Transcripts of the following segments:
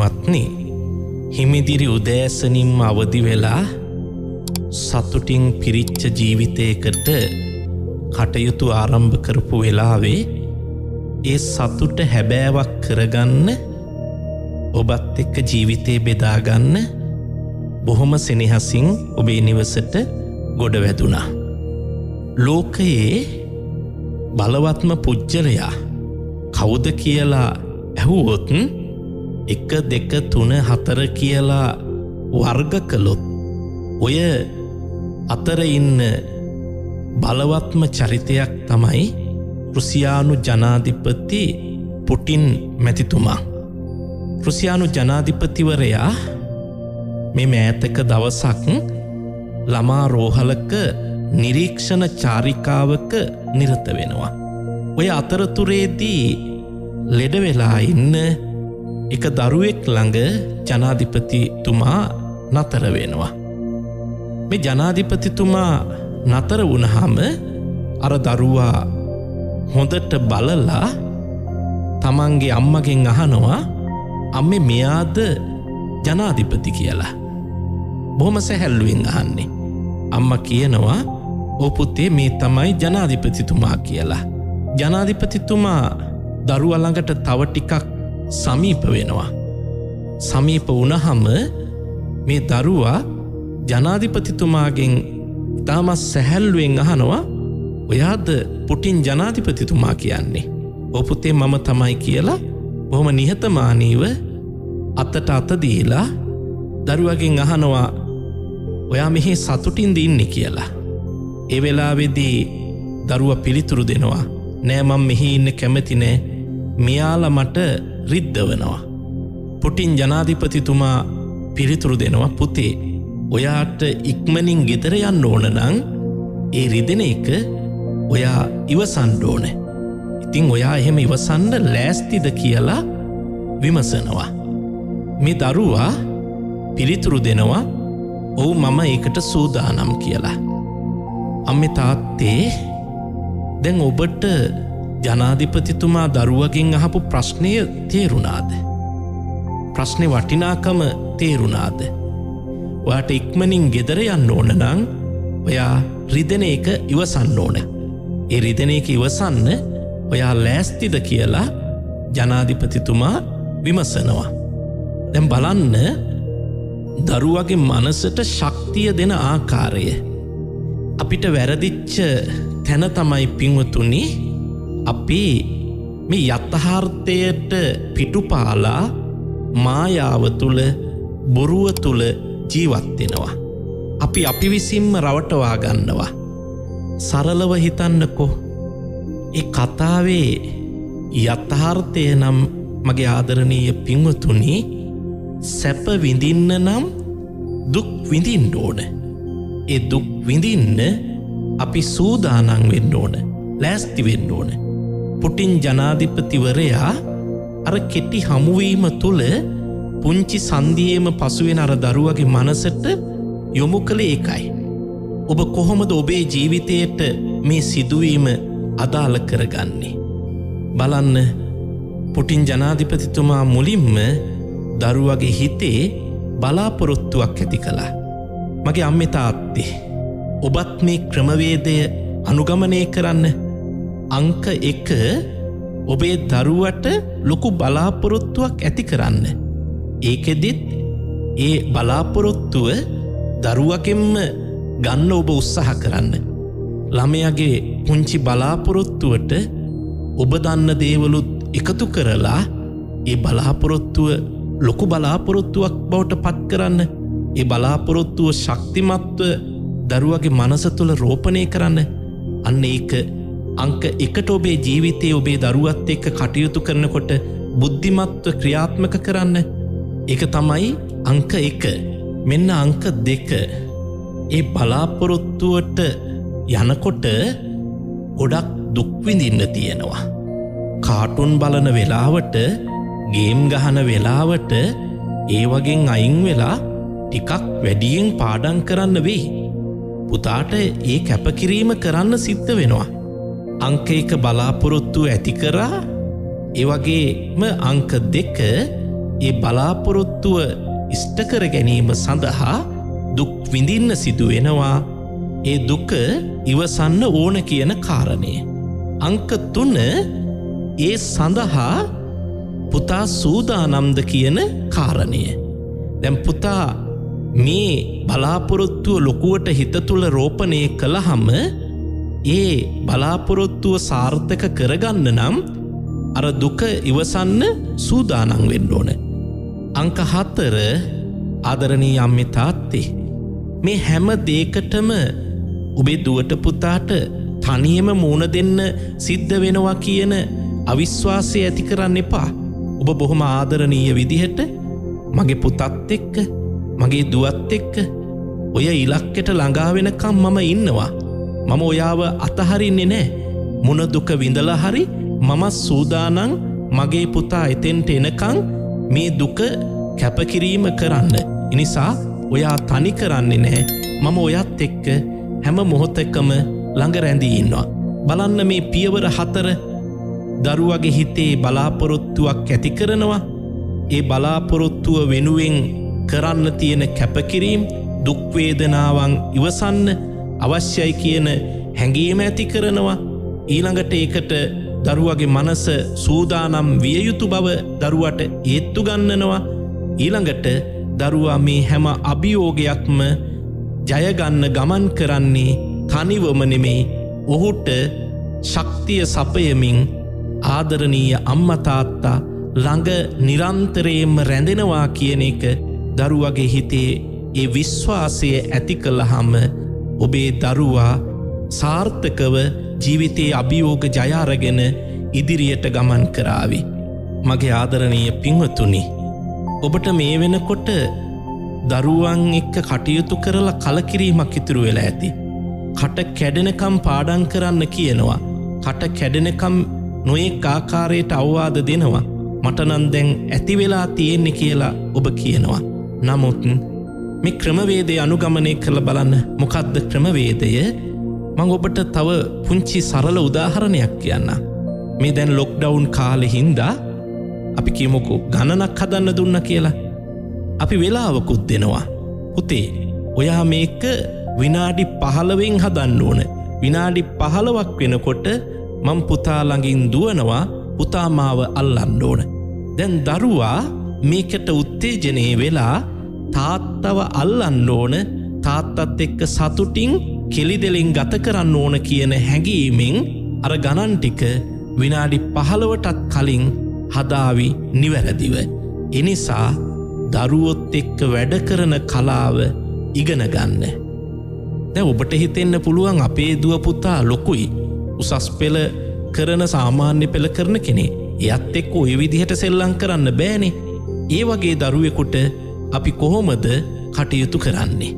පින්වත්නි, හිමිදිරි උදෑසනින්ම අවදි වෙලා සතුටින් පිරිච්ච ජීවිතයකට කටයුතු ආරම්භ කරපු වෙලාවේ ඒ සතුට හැබෑවක් කරගන්න, ඔබත් එක්ක ජීවිතේ බෙදාගන්න බොහොම සෙනෙහසින් ඔබේ නිවසට ගොඩ වැදුනා. ලෝකයේ බලවත්ම පුජ්‍යලයා කවුද කියලා ඇහුවොත් 1 2 3 4 කියලා වර්ග කළොත් ඔය අතර ඉන්න බලවත්ම චරිතයක් තමයි රුසියානු ජනාධිපති පුටින් මැතිතුමා. රුසියානු ජනාධිපතිවරයා මේ මෑතක දවසක් ළමා රෝහලක නිරීක්ෂණ චාරිකාවක නිරත වෙනවා. ඔය අතරතුරේදී ලෙඩ වෙලා ඉන්න එක දරුවෙක් ළඟ ජනාධිපතිතුමා නතර වෙනවා. මේ ජනාධිපතිතුමා නතර වුණාම අර දරුවා හොඳට බලලා තමන්ගේ අම්මගෙන් අහනවා, අම්මේ මෙයාද ජනාධිපති කියලා. බොහොම සැහැල්ලුවෙන් අහන්නේ. අම්මා කියනවා, "ඔව් පුතේ, මේ තමයි ජනාධිපතිතුමා" කියලා. ජනාධිපතිතුමා දරුවා ළඟට තව ටිකක් සමීප වෙනවා. සමීප වුණාම මේ දරුවා ජනාධිපතිතුමාගෙන් ඉතාමත් සැහැල්ලුවෙන් අහනවා, "ඔයාද පුටින් ජනාධිපතිතුමා කියන්නේ?" "ඔව් පුතේ, මම තමයි" කියලා බොහොම නිහතමානීව අතට අත දීලා දරුවගෙන් අහනවා, "ඔයා මෙහි සතුටින්ද ඉන්නේ" කියලා. ඒ වෙලාවේදී දරුවා පිළිතුරු දෙනවා, "නෑ, මම මෙහි ඉන්න කැමති නෑ. මෙයාලා මට රිද්දවනවා." පුටින් ජනාධිපතිතුමා පිළිතුරු දෙනවා, "පුතේ, ඔයාට ඉක්මනින් ගෙදර යන්න ඕන නම් ඒ රිදෙන එක ඔයා ඉවසන්න ඕන. ඉතින් ඔයා එහෙම ඉවසන්න ලෑස්තිද" කියලා විමසනවා. මේ දරුවා පිළිතුරු දෙනවා, "ඔව්, මම ඒකට සූදානම්" කියලා. "අම්මේ තාත්තේ, දැන් ඔබට ජනාධිපතිතුමා දරුවගෙන් අහපු ප්‍රශ්නය තේරුණාද? ප්‍රශ්නේ වටිනාකම තේරුණාද? ඔයාට ඉක්මනින් ගෙදර යන්න ඕන නම් ඔයා රිදෙන එක ඉවසන්න ඕන. ඒ රිදෙන එක ඉවසන්න ඔයා ලෑස්තිද" කියලා ජනාධිපතිතුමා විමසනවා. දැන් බලන්න දරුවගේ මනසට ශක්තිය දෙන ආකාරය. අපිට වැරදිච්ච තැන තමයි පින්වතුනි, අපි මේ යථාර්ථයට පිටුපාලා මායාව තුල, බොරුව තුල ජීවත් වෙනවා. අපි විසින්ම රවටවා ගන්නවා. සරලව හිතන්නකෝ, ඒ කතාවේ යථාර්ථය නම් මගේ ආදරණීය පින්වතුනි, සැප විඳින්න නම් දුක් විඳින්න ඕන. ඒ දුක් විඳින්න අපි සූදානම් වෙන්න ඕන, ලෑස්ති වෙන්න ඕන. පුටින් ජනාධිපතිවරයා අර කෙටි හමුවීම තුල පුංචි සංදියේම පසුවෙන අර දරුවගේ මනසට යොමු කළේ ඒකයි. ඔබ කොහොමද ඔබේ ජීවිතයට මේ සිදුවීම අදාළ කරගන්නේ? බලන්න, පුටින් ජනාධිපතිතුමා මුලින්ම දරුවගේ හිතේ බලාපොරොත්තුවක් ඇති කළා. "මගේ අම්මේ තාත්තේ, ඔබත් මේ ක්‍රමවේදය අනුගමනය කරන්න. අංක 1, ඔබේ දරුවට ලොකු බලාපොරොත්තුවක් ඇති කරන්න. ඒකෙදිත් ඒ බලාපොරොත්තුව දරුවගෙන්ම ගන්න ඔබ උත්සාහ කරන්න. ළමයාගේ පුංචි බලාපොරොත්තුවට ඔබ දන්න දේවලුත් එකතු කරලා ඒ බලාපොරොත්තුව ලොකු බලාපොරොත්තුවක් බවට පත් කරන්න. ඒ බලාපොරොත්තුව ශක්තිමත්ව දරුවගේ මනස තුළ රෝපණය කරන්න. අන්න ඒක අංක 1ට ඔබේ ජීවිතයේ ඔබේ දරුවත් එක්ක කටයුතු කරනකොට බුද්ධිමත්ව ක්‍රියාත්මක කරන්න. ඒක තමයි අංක 1. මෙන්න අංක 2. ඒ බලාපොරොත්තුවට යනකොට ගොඩක් දුක් විඳින්න තියෙනවා. කාටුන් බලන වෙලාවට, ගේම් ගහන වෙලාවට ඒ වගේ අයින් වෙලා ටිකක් වැඩියෙන් පාඩම් කරන්න වෙයි. පුතාට ඒ කැපකිරීම කරන්න සිද්ධ වෙනවා. අංක 1 බලාපොරොත්තු ඇති කරා, ඒ වගේම අංක 2 ඒ බලාපොරොත්තුව ඉෂ්ට කර ගැනීම සඳහා දුක් විඳින්න සිදු වෙනවා. ඒ දුක ඉවසන්න ඕන කියන කාරණය. අංක 3 ඒ සඳහා පුතා සූදානම්ද කියන කාරණය. දැන් පුතා මේ බලාපොරොත්තුව ලොකුවට හිත තුළ රෝපණය කළාම ඒ බලාපොරොත්තුව සාර්ථක කරගන්න නම් අර දුක ඉවසන්න සූදානම් වෙන්න ඕන. අංක 4 ආදරණීය අම්මේ තාත්තේ මේ හැම දෙයකටම ඔබේ දුවට පුතාට තනියම මුණ දෙන්න සිද්ධ වෙනවා කියන අවිශ්වාසය ඇති කරන්න එපා. ඔබ බොහොම ආදරණීය විදිහට මගේ පුතත් එක්ක මගේ දුවත් එක්ක ඔය ඉලක්කයට ළඟා වෙනකම් මම ඉන්නවා. මම ඔයාව අතහරින්නේ නැහැ. මොන දුක විඳලා හරි මම සූදානම් මගේ පුතා එතෙන්ට එනකම් මේ දුක කැපකිරීම කරන්න. ඒ නිසා ඔයා තනි කරන්නේ නැහැ. මම ඔයත් එක්ක හැම මොහොතකම ළඟ රැඳී ඉන්නවා. බලන්න මේ පියවර 4 දරුවගේ හිතේ බලාපොරොත්තුවක් ඇති කරනවා. ඒ බලාපොරොත්තුව වෙනුවෙන් කරන්න තියෙන කැපකිරීම දුක් වේදනාවන් ඉවසන්න අවශ්‍යයි කියන හැඟීම ඇති කරනවා. ඊළඟට ඒකට දරුවගේ මනස සූදානම් විය යුතු බව දරුවට ඒත්තු ගන්නනවා. ඊළඟට දරුවා මේ හැම අභියෝගයක්ම ජය ගන්න ගමන් කරන්නේ තනිවම නෙමෙයි. ඔහුට ශක්තිය සපයමින් ආදරණීය අම්මා තාත්තා ළඟ නිරන්තරයෙන්ම රැඳෙනවා කියන එක දරුවගේ හිතේ ඒ විශ්වාසය ඇති කළාම ඔබේ දරුවා සාර්ථකව ජීවිතයේ අභියෝග ජය අරගෙන ඉදිරියට ගමන් කරાવી. මගේ ආදරණීය පින්වතුනි, ඔබට මේ වෙනකොට දරුවන් එක්ක කටයුතු කරලා කලකිරීමක් ඉතුරු වෙලා ඇති. කට කැඩෙනකම් පාඩම් කරන්න කියනවා. කට කැඩෙනකම් නොයෙක් ආකාරයට අවවාද දෙනවා. මට නම් දැන් ඇති වෙලා තියෙන්නේ කියලා ඔබ කියනවා. නමුත් මේ ක්‍රමවේදය අනුගමනය කරලා බලන්න. මොකක්ද ක්‍රමවේදය? මම ඔබට තව පුංචි සරල උදාහරණයක් කියන්නම්. මේ දැන් ලොක්ඩවුන් කාලේ හින්දා අපි කියමුකෝ ගණනක් හදන්න දුන්නා කියලා. අපි වෙලාවකුත් දෙනවා. පුතේ, ඔයා මේක විනාඩි 15න් හදන්න ඕන. විනාඩි 15ක් වෙනකොට මම පුතා ළඟින් දුවනවා. පුතා මාව අල්ලන්න ඕන. දැන් දරුවා මේකට උත්තේජනය වෙලා තාත්තව අල්ලන්න ඕන, තාත්තත් එක්ක සතුටින් කෙලිදෙලින් ගත කරන්න ඕන කියන හැඟීමෙන් අර ගණන් ටික විනාඩි 15ටත් කලින් හදාවි නිවැරදිව. එනිසා දරුවොත් එක්ක වැඩ කරන කලාව ඉගෙන ගන්න. දැන් ඔබට හිතෙන්න පුළුවන් අපේ දුව පුතා ලොකුයි, උසස් පෙළ කරන සාමාන්‍ය පෙළ කරන කෙනෙක්. එයත් එක්ක ওই විදිහට සෙල්ලම් කරන්න බෑනේ. ඒ වගේ දරුවෙකුට අපි කොහොමද කටයුතු කරන්නේ?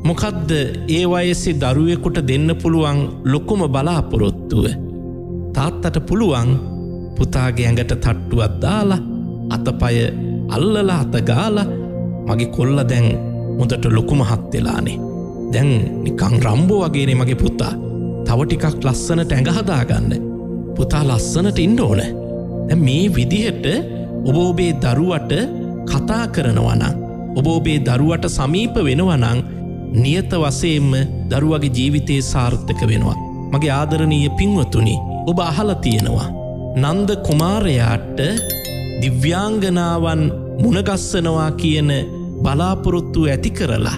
මොකද්ද ඒ වයසේ දරුවෙකුට දෙන්න පුළුවන් ලොකුම බලාපොරොත්තුව? තාත්තට පුළුවන් පුතාගේ ඇඟට තට්ටුවක් දාලා අතපය අල්ලලා අත ගාලා මගේ කොල්ලා දැන් හොඳට ලොකු මහත් වෙලානේ. දැන් නිකන් රම්බෝ වගේනේ මගේ පුතා. තව ටිකක් ලස්සනට ඇඟ හදාගන්න. පුතා ලස්සනට ඉන්න ඕන. දැන් මේ විදිහට ඔබ ඔබේ දරුවට කතා කරනවා නම්, ඔබ ඔබේ දරුවට සමීප වෙනවා නම් නියත වශයෙන්ම දරුවගේ ජීවිතේ සාර්ථක වෙනවා. මගේ ආදරණීය පින්වතුනි, ඔබ අහලා තියෙනවා නන්ද කුමාරයාට දිව්‍යාංගනාවන් මුණගස්සනවා කියන බලාපොරොත්තු ඇති කරලා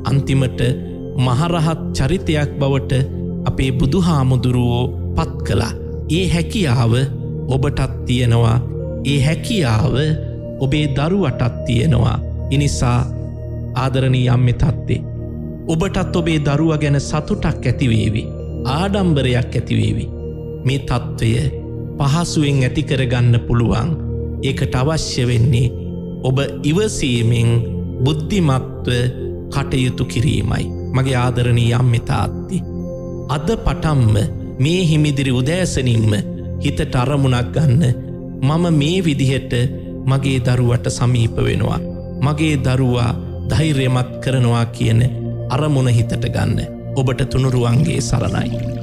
අන්තිමට මහරහත් චරිතයක් බවට අපේ බුදුහාමුදුරුවෝ පත් කළා. ඒ හැකියාව ඔබටත් තියෙනවා. ඒ හැකියාව ඔබේ දරුවටත් තියෙනවා. එනිසා ආදරණීය අම්මේ තාත්තේ, ඔබටත් ඔබේ දරුවා ගැන සතුටක් ඇති වේවි, ආඩම්බරයක් ඇති වේවි. මේ తত্ত্বය පහසුවෙන් ඇති කරගන්න පුළුවන්. ඒකට අවශ්‍ය වෙන්නේ ඔබ ඉවසීමෙන් බුද්ධිමත්ව කටයුතු කිරීමයි. මගේ ආදරණීය අම්මේ තාත්තේ, අද පටන්ම මේ හිමිදිරි උදෑසනින්ම හිතට අරමුණක් ගන්න. මම මේ විදිහට මගේ දරුවට සමීප වෙනවා, මගේ දරුවා ධෛර්යමත් කරනවා කියන අරමුණ හිතට ගන්න. ඔබට තුනුරුවන්ගේ සරණයි.